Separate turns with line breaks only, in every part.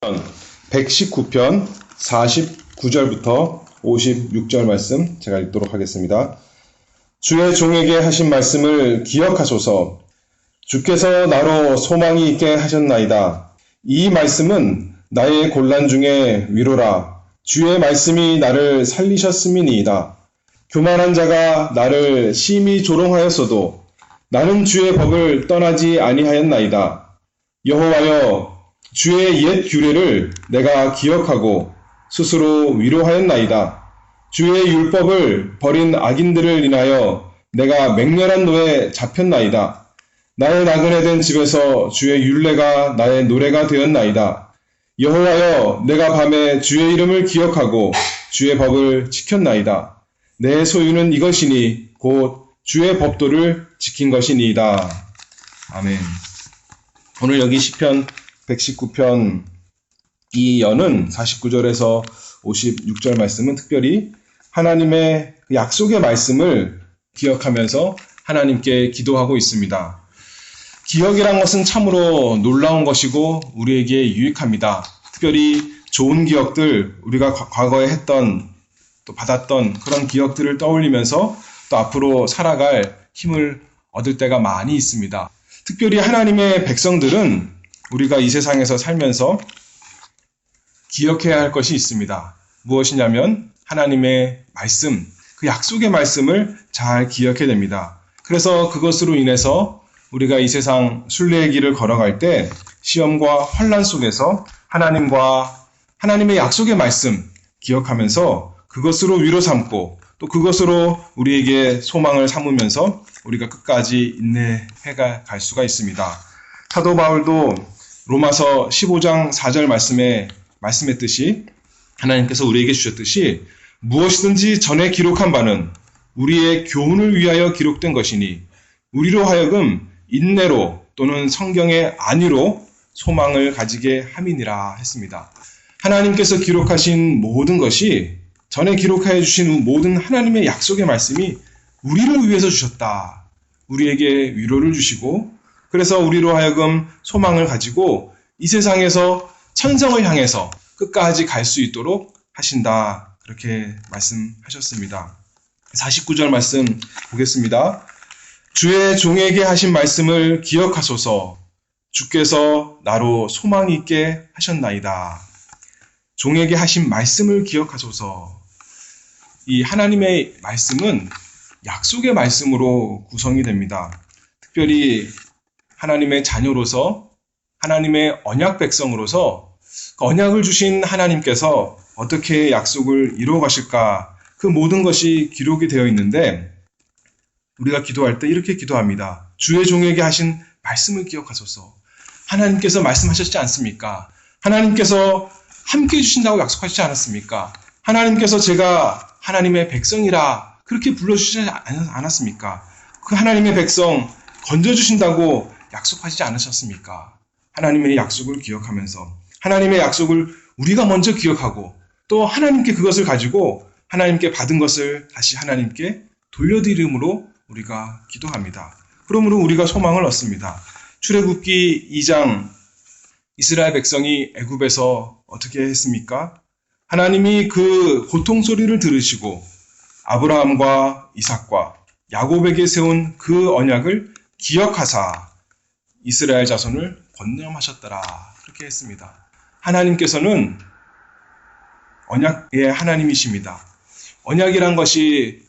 119편 49절부터 56절 말씀 제가 읽도록 하겠습니다. 주의 종에게 하신 말씀을 기억하소서. 주께서 나로 소망이 있게 하셨나이다. 이 말씀은 나의 곤란 중에 위로라. 주의 말씀이 나를 살리셨음이니이다. 교만한 자가 나를 심히 조롱하였어도 나는 주의 법을 떠나지 아니하였나이다. 여호와여, 주의 옛 규례를 내가 기억하고 스스로 위로하였나이다. 주의 율법을 버린 악인들을 인하여 내가 맹렬한 노에 잡혔나이다. 나의 나그네 된 집에서 주의 율례가 나의 노래가 되었나이다. 여호와여, 내가 밤에 주의 이름을 기억하고 주의 법을 지켰나이다. 내 소유는 이것이니 곧 주의 법도를 지킨 것이니이다. 아멘. 오늘 여기 시편 119편 이 여는 49절에서 56절 말씀은 특별히 하나님의 약속의 말씀을 기억하면서 하나님께 기도하고 있습니다. 기억이란 것은 참으로 놀라운 것이고 우리에게 유익합니다. 특별히 좋은 기억들, 우리가 과거에 했던 또 받았던 그런 기억들을 떠올리면서 또 앞으로 살아갈 힘을 얻을 때가 많이 있습니다. 특별히 하나님의 백성들은 우리가 이 세상에서 살면서 기억해야 할 것이 있습니다. 무엇이냐면 하나님의 말씀, 그 약속의 말씀을 잘 기억해야 됩니다. 그래서 그것으로 인해서 우리가 이 세상 순례의 길을 걸어갈 때 시험과 환난 속에서 하나님의 약속의 말씀 기억하면서 그것으로 위로 삼고 또 그것으로 우리에게 소망을 삼으면서 우리가 끝까지 인내해 갈 수가 있습니다. 사도 바울도 로마서 15장 4절 말씀했듯이 하나님께서 우리에게 주셨듯이 무엇이든지 전에 기록한 바는 우리의 교훈을 위하여 기록된 것이니 우리로 하여금 인내로 또는 성경의 안위로 소망을 가지게 함이니라 했습니다. 하나님께서 기록하신 모든 것이 전에 기록하여 주신 모든 하나님의 약속의 말씀이 우리를 위해서 주셨다. 우리에게 위로를 주시고 그래서 우리로 하여금 소망을 가지고 이 세상에서 천성을 향해서 끝까지 갈 수 있도록 하신다. 그렇게 말씀하셨습니다. 49절 말씀 보겠습니다. 주의 종에게 하신 말씀을 기억하소서. 주께서 나로 소망이 있게 하셨나이다. 종에게 하신 말씀을 기억하소서. 이 하나님의 말씀은 약속의 말씀으로 구성이 됩니다. 특별히 하나님의 자녀로서 하나님의 언약 백성으로서 언약을 주신 하나님께서 어떻게 약속을 이루어 가실까 그 모든 것이 기록이 되어 있는데 우리가 기도할 때 이렇게 기도합니다. 주의 종에게 하신 말씀을 기억하소서. 하나님께서 말씀하셨지 않습니까? 하나님께서 함께 해주신다고 약속하시지 않았습니까? 하나님께서 제가 하나님의 백성이라 그렇게 불러주시지 않았습니까? 그 하나님의 백성 건져주신다고 약속하시지 않으셨습니까? 하나님의 약속을 기억하면서 하나님의 약속을 우리가 먼저 기억하고 또 하나님께 그것을 가지고 하나님께 받은 것을 다시 하나님께 돌려드림으로 우리가 기도합니다. 그러므로 우리가 소망을 얻습니다. 출애굽기 2장 이스라엘 백성이 애굽에서 어떻게 했습니까? 하나님이 그 고통 소리를 들으시고 아브라함과 이삭과 야곱에게 세운 그 언약을 기억하사 이스라엘 자손을 권념하셨더라. 그렇게 했습니다. 하나님께서는 언약의 하나님이십니다. 언약이란 것이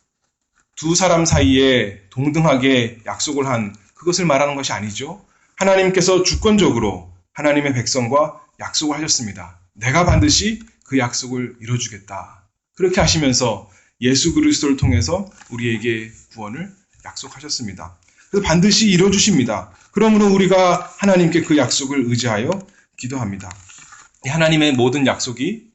두 사람 사이에 동등하게 약속을 한 그것을 말하는 것이 아니죠. 하나님께서 주권적으로 하나님의 백성과 약속을 하셨습니다. 내가 반드시 그 약속을 이뤄주겠다. 그렇게 하시면서 예수 그리스도를 통해서 우리에게 구원을 약속하셨습니다. 그래서 반드시 이뤄주십니다. 그러므로 우리가 하나님께 그 약속을 의지하여 기도합니다. 하나님의 모든 약속이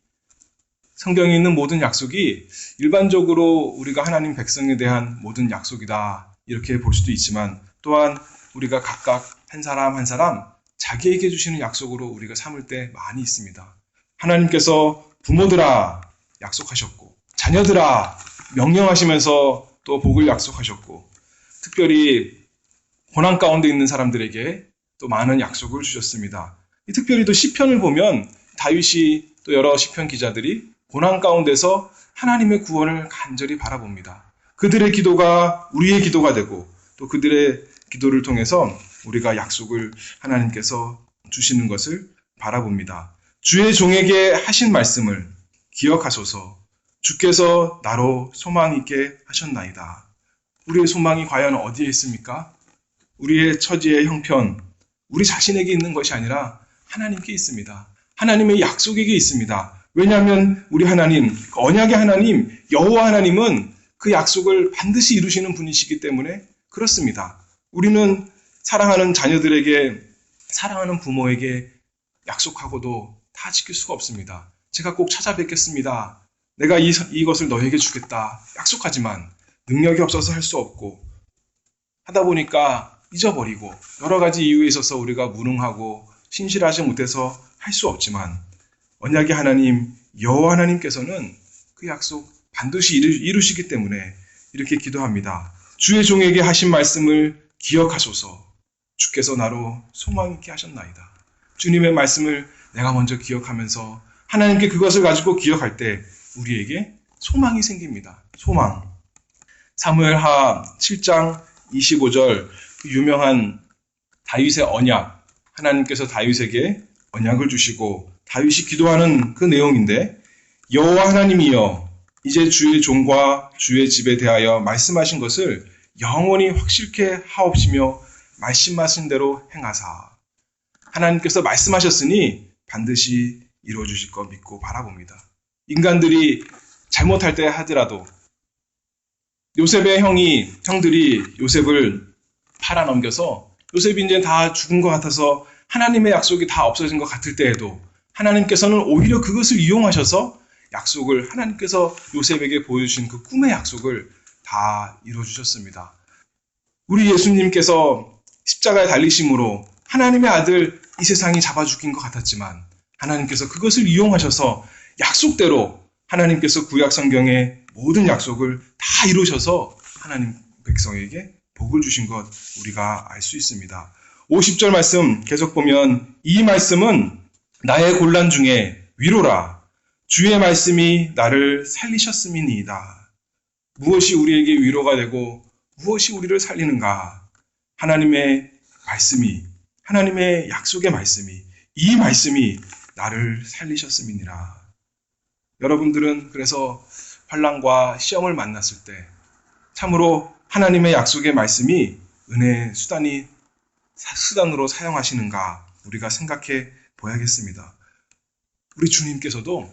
성경에 있는 모든 약속이 일반적으로 우리가 하나님 백성에 대한 모든 약속이다. 이렇게 볼 수도 있지만 또한 우리가 각각 한 사람 한 사람 자기에게 주시는 약속으로 우리가 삼을 때 많이 있습니다. 하나님께서 부모들아 약속하셨고 자녀들아 명령하시면서 또 복을 약속하셨고 특별히 고난 가운데 있는 사람들에게 또 많은 약속을 주셨습니다. 특별히 또 시편을 보면 다윗이 또 여러 시편 기자들이 고난 가운데서 하나님의 구원을 간절히 바라봅니다. 그들의 기도가 우리의 기도가 되고 또 그들의 기도를 통해서 우리가 약속을 하나님께서 주시는 것을 바라봅니다. 주의 종에게 하신 말씀을 기억하소서. 주께서 나로 소망 있게 하셨나이다. 우리의 소망이 과연 어디에 있습니까? 우리의 처지의 형편, 우리 자신에게 있는 것이 아니라 하나님께 있습니다. 하나님의 약속에게 있습니다. 왜냐하면 우리 하나님, 언약의 하나님, 여호와 하나님은 그 약속을 반드시 이루시는 분이시기 때문에 그렇습니다. 우리는 사랑하는 자녀들에게, 사랑하는 부모에게 약속하고도 다 지킬 수가 없습니다. 제가 꼭 찾아뵙겠습니다. 내가 이것을 너에게 주겠다. 약속하지만 능력이 없어서 할 수 없고 하다 보니까 잊어버리고 여러 가지 이유에 있어서 우리가 무능하고 신실하지 못해서 할 수 없지만 언약의 하나님, 여호와 하나님께서는 그 약속 반드시 이루시기 때문에 이렇게 기도합니다. 주의 종에게 하신 말씀을 기억하소서. 주께서 나로 소망 있게 하셨나이다. 주님의 말씀을 내가 먼저 기억하면서 하나님께 그것을 가지고 기억할 때 우리에게 소망이 생깁니다. 소망. 사무엘하 7장 25절 그 유명한 다윗의 언약, 하나님께서 다윗에게 언약을 주시고 다윗이 기도하는 그 내용인데, 여호와 하나님이여 이제 주의 종과 주의 집에 대하여 말씀하신 것을 영원히 확실케 하옵시며 말씀하신 대로 행하사. 하나님께서 말씀하셨으니 반드시 이루어주실 것 믿고 바라봅니다. 인간들이 잘못할 때 하더라도 요셉의 형들이 요셉을 팔아넘겨서 요셉이 이제 다 죽은 것 같아서 하나님의 약속이 다 없어진 것 같을 때에도 하나님께서는 오히려 그것을 이용하셔서 약속을, 하나님께서 요셉에게 보여주신 그 꿈의 약속을 다 이루어주셨습니다. 우리 예수님께서 십자가에 달리심으로 하나님의 아들 이 세상이 잡아 죽인 것 같았지만 하나님께서 그것을 이용하셔서 약속대로 하나님께서 구약 성경의 모든 약속을 다 이루셔서 하나님 백성에게 복을 주신 것 우리가 알 수 있습니다. 50절 말씀 계속 보면 이 말씀은 나의 곤란 중에 위로라. 주의 말씀이 나를 살리셨음이니이다. 무엇이 우리에게 위로가 되고 무엇이 우리를 살리는가? 하나님의 말씀이, 하나님의 약속의 말씀이, 이 말씀이 나를 살리셨음이니라. 여러분들은 그래서 환난과 시험을 만났을 때 참으로 하나님의 약속의 말씀이 은혜의 수단으로 사용하시는가 우리가 생각해 보야겠습니다. 우리 주님께서도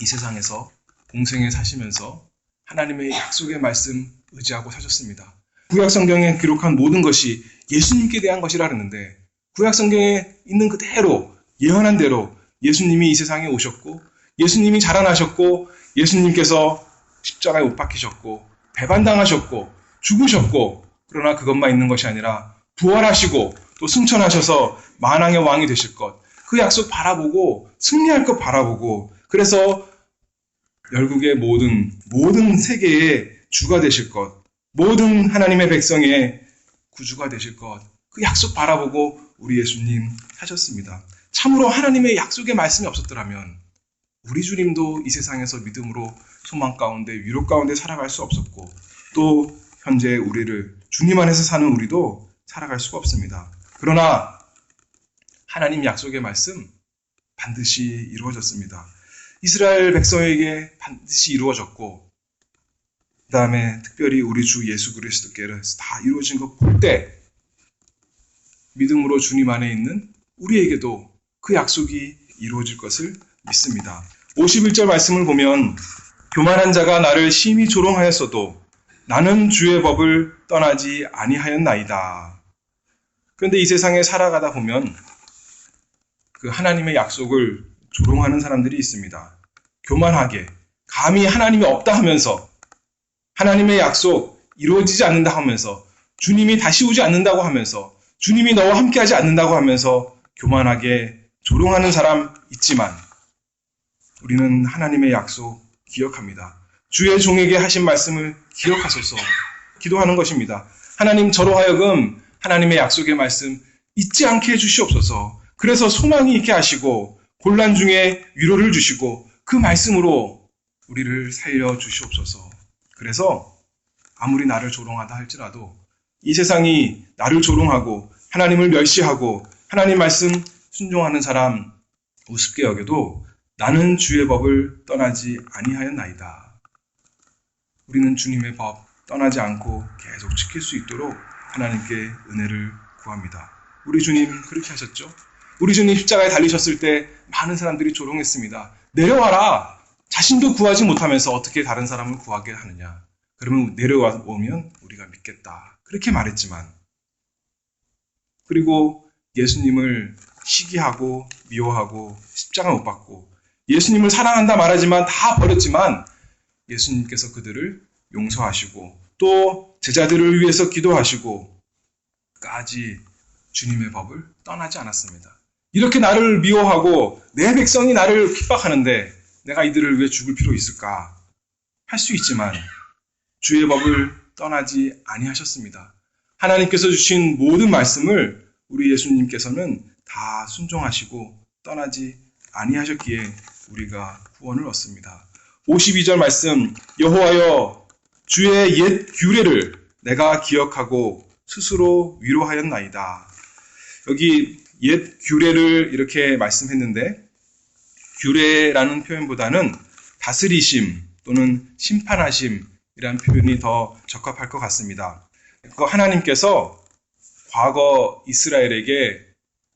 이 세상에서 공생에 사시면서 하나님의 약속의 말씀 의지하고 사셨습니다. 구약 성경에 기록한 모든 것이 예수님께 대한 것이라 그랬는데 구약 성경에 있는 그대로 예언한 대로 예수님이 이 세상에 오셨고 예수님이 자라나셨고 예수님께서 십자가에 못 박히셨고 배반당하셨고 죽으셨고, 그러나 그것만 있는 것이 아니라 부활하시고 또 승천하셔서 만왕의 왕이 되실 것, 그 약속 바라보고 승리할 것 바라보고, 그래서 열국의 모든 세계의 주가 되실 것, 모든 하나님의 백성의 구주가 되실 것, 그 약속 바라보고 우리 예수님 사셨습니다. 참으로 하나님의 약속의 말씀이 없었더라면 우리 주님도 이 세상에서 믿음으로 소망 가운데 위로 가운데 살아갈 수 없었고 또 현재 우리를 주님 안에서 사는 우리도 살아갈 수가 없습니다. 그러나 하나님 약속의 말씀 반드시 이루어졌습니다. 이스라엘 백성에게 반드시 이루어졌고 그 다음에 특별히 우리 주 예수 그리스도께서 다 이루어진 것 볼 때 믿음으로 주님 안에 있는 우리에게도 그 약속이 이루어질 것을 믿습니다. 51절 말씀을 보면 교만한 자가 나를 심히 조롱하였어도 나는 주의 법을 떠나지 아니하였나이다. 그런데 이 세상에 살아가다 보면 그 하나님의 약속을 조롱하는 사람들이 있습니다. 교만하게 감히 하나님이 없다 하면서 하나님의 약속 이루어지지 않는다 하면서 주님이 다시 오지 않는다고 하면서 주님이 너와 함께하지 않는다고 하면서 교만하게 조롱하는 사람 있지만 우리는 하나님의 약속 기억합니다. 주의 종에게 하신 말씀을 기억하소서 기도하는 것입니다. 하나님 저로 하여금 하나님의 약속의 말씀 잊지 않게 해주시옵소서. 그래서 소망이 있게 하시고 곤란 중에 위로를 주시고 그 말씀으로 우리를 살려주시옵소서. 그래서 아무리 나를 조롱하다 할지라도 이 세상이 나를 조롱하고 하나님을 멸시하고 하나님 말씀 순종하는 사람 우습게 여겨도 나는 주의 법을 떠나지 아니하였나이다. 우리는 주님의 법 떠나지 않고 계속 지킬 수 있도록 하나님께 은혜를 구합니다. 우리 주님 그렇게 하셨죠? 우리 주님 십자가에 달리셨을 때 많은 사람들이 조롱했습니다. 내려와라! 자신도 구하지 못하면서 어떻게 다른 사람을 구하게 하느냐? 그러면 내려오면 우리가 믿겠다. 그렇게 말했지만, 그리고 예수님을 시기하고 미워하고 십자가 못 박고 예수님을 사랑한다 말하지만 다 버렸지만 예수님께서 그들을 용서하시고 또 제자들을 위해서 기도하시고 까지 주님의 법을 떠나지 않았습니다. 이렇게 나를 미워하고 내 백성이 나를 핍박하는데 내가 이들을 왜 죽을 필요 있을까? 할 수 있지만 주의 법을 떠나지 아니하셨습니다. 하나님께서 주신 모든 말씀을 우리 예수님께서는 다 순종하시고 떠나지 아니하셨기에 우리가 구원을 얻습니다. 52절 말씀, 여호와여 주의 옛 규례를 내가 기억하고 스스로 위로하였나이다. 여기 옛 규례를 이렇게 말씀했는데 규례라는 표현보다는 다스리심 또는 심판하심이라는 표현이 더 적합할 것 같습니다. 하나님께서 과거 이스라엘에게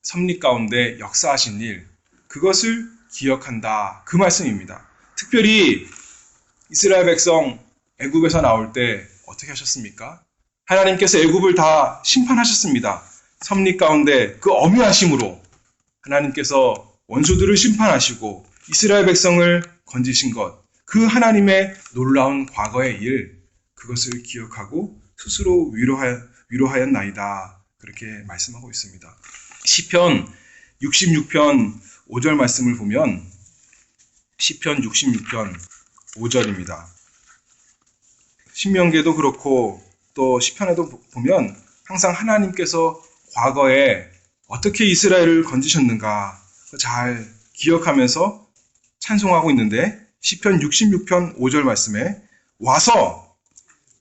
섭리 가운데 역사하신 일, 그것을 기억한다. 그 말씀입니다. 특별히 이스라엘 백성 애굽에서 나올 때 어떻게 하셨습니까? 하나님께서 애굽을 다 심판하셨습니다. 섭리 가운데 그 엄유하심으로 하나님께서 원수들을 심판하시고 이스라엘 백성을 건지신 것, 그 하나님의 놀라운 과거의 일, 그것을 기억하고 스스로 위로하였나이다. 그렇게 말씀하고 있습니다. 시편 66편 5절 말씀을 보면 시편 66편 5절입니다. 신명기에도 그렇고 또 시편에도 보면 항상 하나님께서 과거에 어떻게 이스라엘을 건지셨는가 잘 기억하면서 찬송하고 있는데 시편 66편 5절 말씀에 와서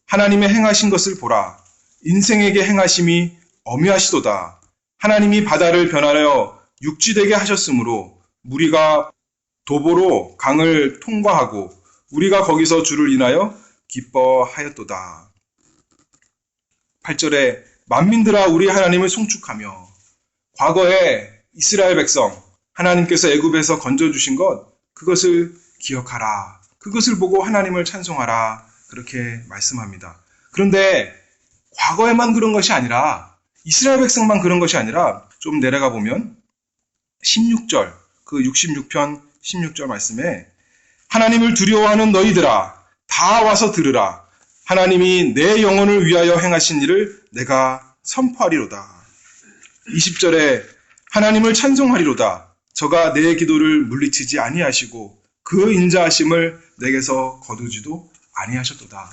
하나님의 행하신 것을 보라. 인생에게 행하심이 엄히하시도다. 하나님이 바다를 변하여 육지되게 하셨으므로 무리가 도보로 강을 통과하고 우리가 거기서 주를 인하여 기뻐하였도다. 8절에 만민들아 우리 하나님을 송축하며 과거에 이스라엘 백성 하나님께서 애굽에서 건져주신 것 그것을 기억하라. 그것을 보고 하나님을 찬송하라. 그렇게 말씀합니다. 그런데 과거에만 그런 것이 아니라 이스라엘 백성만 그런 것이 아니라 좀 내려가 보면 16절 그 66편 16절 말씀에 하나님을 두려워하는 너희들아 다 와서 들으라. 하나님이 내 영혼을 위하여 행하신 일을 내가 선포하리로다. 20절에 하나님을 찬송하리로다. 저가 내 기도를 물리치지 아니하시고 그 인자하심을 내게서 거두지도 아니하셨도다.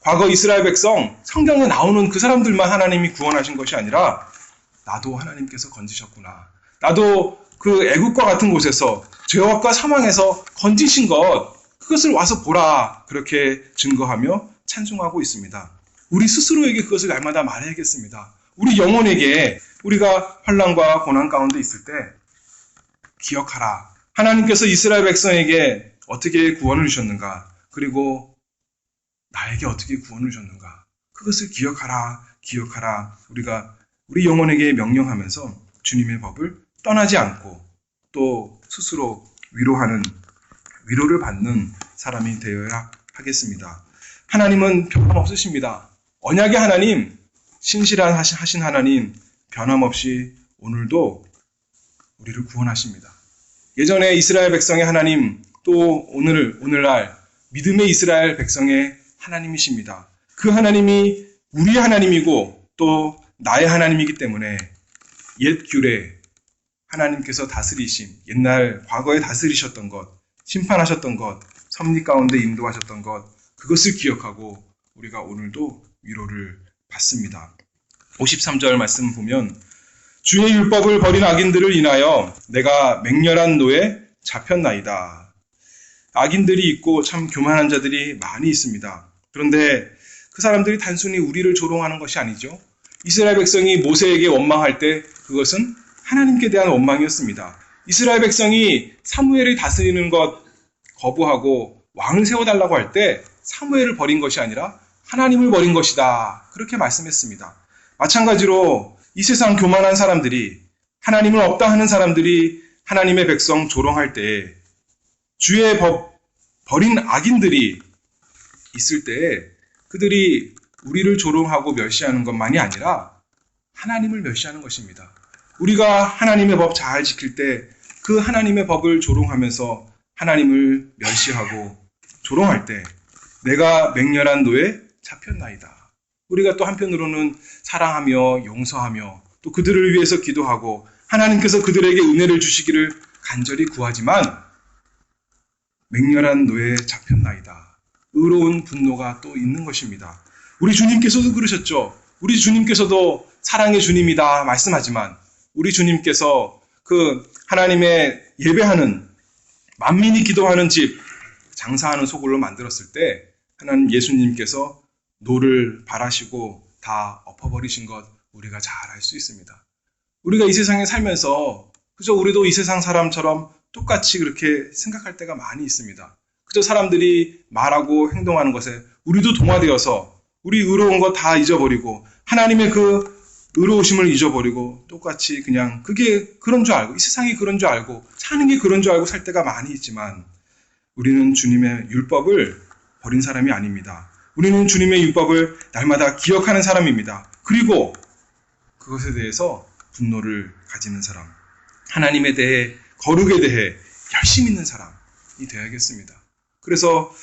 과거 이스라엘 백성 성경에 나오는 그 사람들만 하나님이 구원하신 것이 아니라 나도 하나님께서 건지셨구나. 나도 그 애국과 같은 곳에서 죄악과 사망에서 건지신 것 그것을 와서 보라. 그렇게 증거하며 찬송하고 있습니다. 우리 스스로에게 그것을 날마다 말해야겠습니다. 우리 영혼에게 우리가 환난과 고난 가운데 있을 때 기억하라. 하나님께서 이스라엘 백성에게 어떻게 구원을 주셨는가? 그리고 나에게 어떻게 구원을 주셨는가? 그것을 기억하라. 기억하라. 우리가 우리 영혼에게 명령하면서 주님의 법을 떠나지 않고 또 스스로 위로를 받는 사람이 되어야 하겠습니다. 하나님은 변함없으십니다. 언약의 하나님, 신실하신 하나님, 변함없이 오늘도 우리를 구원하십니다. 예전에 이스라엘 백성의 하나님, 또 오늘날 믿음의 이스라엘 백성의 하나님이십니다. 그 하나님이 우리의 하나님이고 또 나의 하나님이기 때문에 옛 규례, 하나님께서 다스리심, 옛날 과거에 다스리셨던 것, 심판하셨던 것, 섭리 가운데 인도하셨던 것, 그것을 기억하고 우리가 오늘도 위로를 받습니다. 53절 말씀 보면 주의 율법을 버린 악인들을 인하여 내가 맹렬한 노에 잡혔나이다. 악인들이 있고 참 교만한 자들이 많이 있습니다. 그런데 그 사람들이 단순히 우리를 조롱하는 것이 아니죠. 이스라엘 백성이 모세에게 원망할 때 그것은 하나님께 대한 원망이었습니다. 이스라엘 백성이 사무엘을 다스리는 것 거부하고 왕을 세워달라고 할 때 사무엘을 버린 것이 아니라 하나님을 버린 것이다. 그렇게 말씀했습니다. 마찬가지로 이 세상 교만한 사람들이, 하나님을 없다 하는 사람들이 하나님의 백성 조롱할 때, 주의 법 버린 악인들이 있을 때 그들이 우리를 조롱하고 멸시하는 것만이 아니라 하나님을 멸시하는 것입니다. 우리가 하나님의 법 잘 지킬 때 그 하나님의 법을 조롱하면서 하나님을 멸시하고 조롱할 때 내가 맹렬한 노에 잡혔나이다. 우리가 또 한편으로는 사랑하며 용서하며 또 그들을 위해서 기도하고 하나님께서 그들에게 은혜를 주시기를 간절히 구하지만 맹렬한 노에 잡혔나이다. 의로운 분노가 또 있는 것입니다. 우리 주님께서도 그러셨죠. 우리 주님께서도 사랑의 주님이다 말씀하지만 우리 주님께서 그 하나님의 예배하는 만민이 기도하는 집 장사하는 소굴로 만들었을 때 하나님 예수님께서 노를 바라시고 다 엎어버리신 것 우리가 잘 알 수 있습니다. 우리가 이 세상에 살면서 그저 우리도 이 세상 사람처럼 똑같이 그렇게 생각할 때가 많이 있습니다. 그저 사람들이 말하고 행동하는 것에 우리도 동화되어서 우리 의로운 거 다 잊어버리고 하나님의 그 의로우심을 잊어버리고 똑같이 그냥 그게 그런 줄 알고 이 세상이 그런 줄 알고 사는 게 그런 줄 알고 살 때가 많이 있지만 우리는 주님의 율법을 버린 사람이 아닙니다. 우리는 주님의 율법을 날마다 기억하는 사람입니다. 그리고 그것에 대해서 분노를 가지는 사람, 하나님에 대해 거룩에 대해 열심히 있는 사람이 되어야겠습니다. 그래서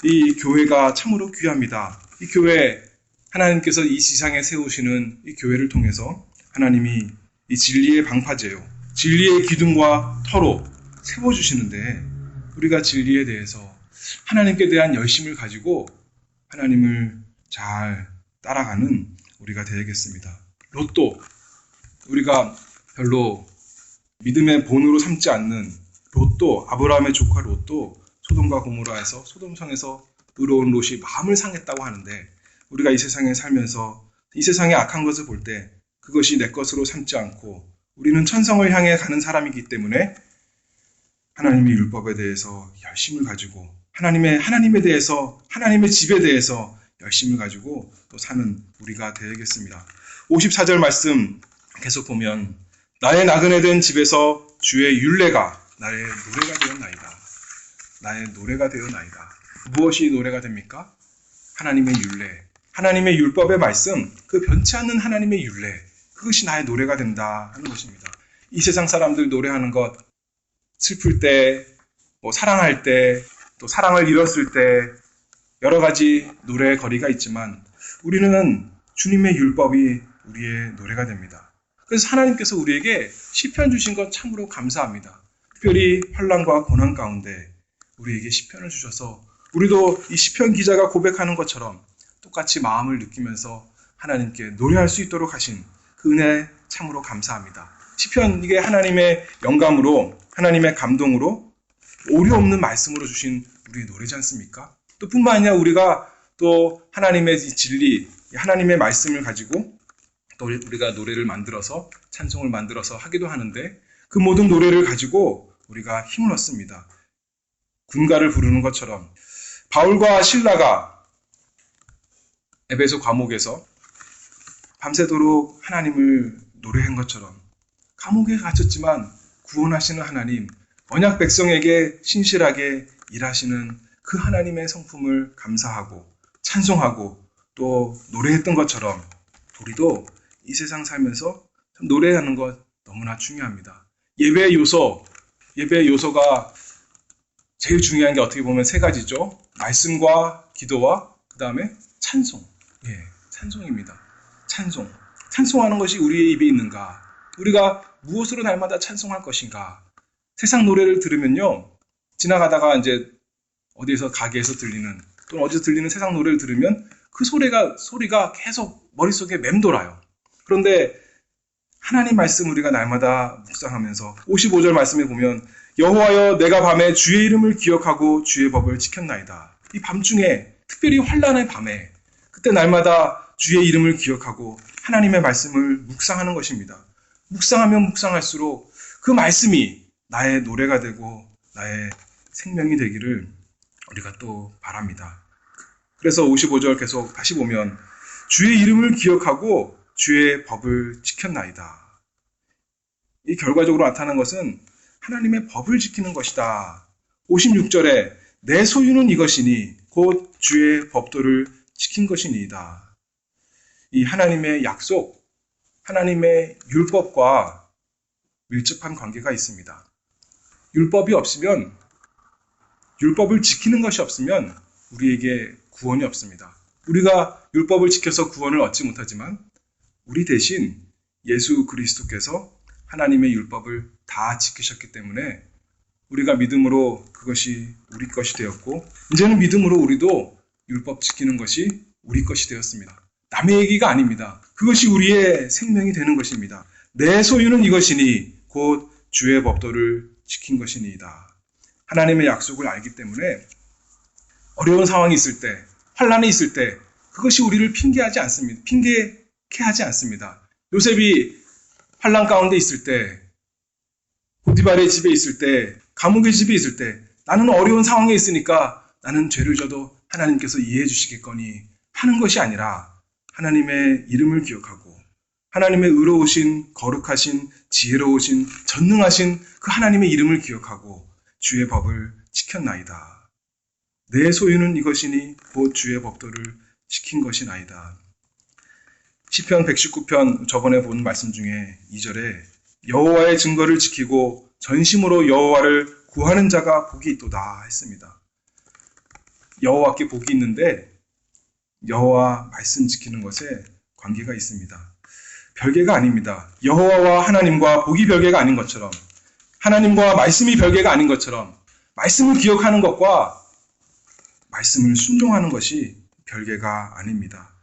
이 교회가 참으로 귀합니다. 이 교회 하나님께서 이 지상에 세우시는 이 교회를 통해서 하나님이 이 진리의 방파제요, 진리의 기둥과 터로 세워주시는데 우리가 진리에 대해서 하나님께 대한 열심을 가지고 하나님을 잘 따라가는 우리가 되야겠습니다. 롯도, 우리가 별로 믿음의 본으로 삼지 않는 롯도, 아브라함의 조카 롯도 소돔과 고모라에서 소돔성에서 의로운 롯이 마음을 상했다고 하는데 우리가 이 세상에 살면서 이 세상의 악한 것을 볼 때 그것이 내 것으로 삼지 않고 우리는 천성을 향해 가는 사람이기 때문에 하나님의 율법에 대해서 열심을 가지고 하나님에 대해서 하나님의 집에 대해서 열심을 가지고 또 사는 우리가 되야겠습니다. 54절 말씀 계속 보면 나의 나그네 된 집에서 주의 율례가 나의 노래가 되었나이다. 나의 노래가 되었나이다. 무엇이 노래가 됩니까? 하나님의 율례, 하나님의 율법의 말씀, 그 변치 않는 하나님의 율례, 그것이 나의 노래가 된다 하는 것입니다. 이 세상 사람들 노래하는 것, 슬플 때, 사랑할 때, 또 사랑을 잃었을 때 여러 가지 노래 거리가 있지만 우리는 주님의 율법이 우리의 노래가 됩니다. 그래서 하나님께서 우리에게 시편 주신 것 참으로 감사합니다. 특별히 환난과 고난 가운데 우리에게 시편을 주셔서 우리도 이 시편 기자가 고백하는 것처럼 똑같이 마음을 느끼면서 하나님께 노래할 수 있도록 하신 그 은혜 참으로 감사합니다. 시편, 이게 하나님의 영감으로 하나님의 감동으로 오류 없는 말씀으로 주신 우리의 노래지 않습니까? 또 뿐만 아니라 우리가 또 하나님의 진리, 하나님의 말씀을 가지고 또 우리가 노래를 만들어서 찬송을 만들어서 하기도 하는데 그 모든 노래를 가지고 우리가 힘을 얻습니다. 군가를 부르는 것처럼 바울과 실라가 에베소 감옥에서 밤새도록 하나님을 노래한 것처럼 감옥에 갇혔지만 구원하시는 하나님, 언약 백성에게 신실하게 일하시는 그 하나님의 성품을 감사하고 찬송하고 또 노래했던 것처럼 우리도 이 세상 살면서 참 노래하는 것 너무나 중요합니다. 예배의 요소가 제일 중요한 게 어떻게 보면 세 가지죠. 말씀과 기도와 그 다음에 찬송. 찬송입니다. 찬송하는 것이 우리의 입에 있는가? 우리가 무엇으로 날마다 찬송할 것인가? 세상 노래를 들으면요, 지나가다가 이제 어디에서 가게에서 들리는 또는 어디서 들리는 세상 노래를 들으면 그 소리가 계속 머릿속에 맴돌아요. 그런데 하나님 말씀 우리가 날마다 묵상하면서 55절 말씀에 보면 여호와여 내가 밤에 주의 이름을 기억하고 주의 법을 지켰나이다. 이 밤중에 특별히 환난의 밤에 그때 날마다 주의 이름을 기억하고 하나님의 말씀을 묵상하는 것입니다. 묵상하면 묵상할수록 그 말씀이 나의 노래가 되고 나의 생명이 되기를 우리가 또 바랍니다. 그래서 55절 계속 다시 보면 주의 이름을 기억하고 주의 법을 지켰나이다. 이 결과적으로 나타나는 것은 하나님의 법을 지키는 것이다. 56절에 내 소유는 이것이니 곧 주의 법도를 지킨 것이니이다. 이 하나님의 약속, 하나님의 율법과 밀접한 관계가 있습니다. 율법이 없으면, 율법을 지키는 것이 없으면 우리에게 구원이 없습니다. 우리가 율법을 지켜서 구원을 얻지 못하지만 우리 대신 예수 그리스도께서 하나님의 율법을 다 지키셨기 때문에 우리가 믿음으로 그것이 우리 것이 되었고 이제는 믿음으로 우리도 율법 지키는 것이 우리 것이 되었습니다. 남의 얘기가 아닙니다. 그것이 우리의 생명이 되는 것입니다. 내 소유는 이것이니 곧 주의 법도를 지킨 것이니이다. 하나님의 약속을 알기 때문에 어려운 상황이 있을 때, 환난이 있을 때 그것이 우리를 핑계하지 않습니다. 핑계케 하지 않습니다. 요셉이 환난 가운데 있을 때, 보디발의 집에 있을 때, 감옥의 집에 있을 때 나는 어려운 상황에 있으니까 나는 죄를 져도 하나님께서 이해해 주시겠거니 하는 것이 아니라 하나님의 이름을 기억하고 하나님의 의로우신, 거룩하신, 지혜로우신, 전능하신 그 하나님의 이름을 기억하고 주의 법을 지켰나이다. 내 소유는 이것이니 곧 주의 법도를 지킨 것이나이다. 시편 119편 저번에 본 말씀 중에 2절에 여호와의 증거를 지키고 전심으로 여호와를 구하는 자가 복이 있도다 했습니다. 여호와께 복이 있는데 여호와 말씀 지키는 것에 관계가 있습니다. 별개가 아닙니다. 여호와와 하나님과 복이 별개가 아닌 것처럼 하나님과 말씀이 별개가 아닌 것처럼 말씀을 기억하는 것과 말씀을 순종하는 것이 별개가 아닙니다.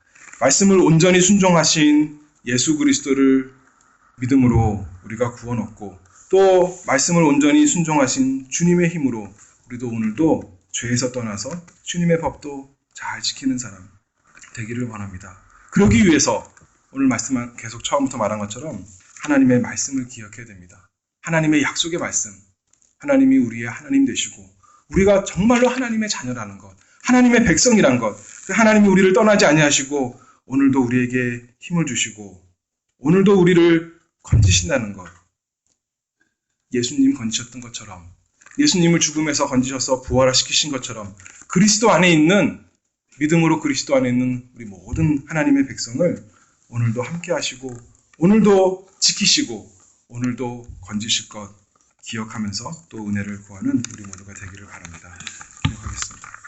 말씀을 온전히 순종하신 예수 그리스도를 믿음으로 우리가 구원 얻고 또 말씀을 온전히 순종하신 주님의 힘으로 우리도 오늘도 죄에서 떠나서 주님의 법도 잘 지키는 사람 되기를 원합니다. 그러기 위해서 오늘 말씀은 계속 처음부터 말한 것처럼 하나님의 말씀을 기억해야 됩니다. 하나님의 약속의 말씀, 하나님이 우리의 하나님 되시고 우리가 정말로 하나님의 자녀라는 것, 하나님의 백성이란 것, 하나님이 우리를 떠나지 아니하시고 오늘도 우리에게 힘을 주시고 오늘도 우리를 건지신다는 것, 예수님 건지셨던 것처럼 예수님을 죽음에서 건지셔서 부활시키신 것처럼 그리스도 안에 있는 믿음으로 그리스도 안에 있는 우리 모든 하나님의 백성을 오늘도 함께 하시고 오늘도 지키시고 오늘도 건지실 것 기억하면서 또 은혜를 구하는 우리 모두가 되기를 바랍니다. 기도하겠습니다.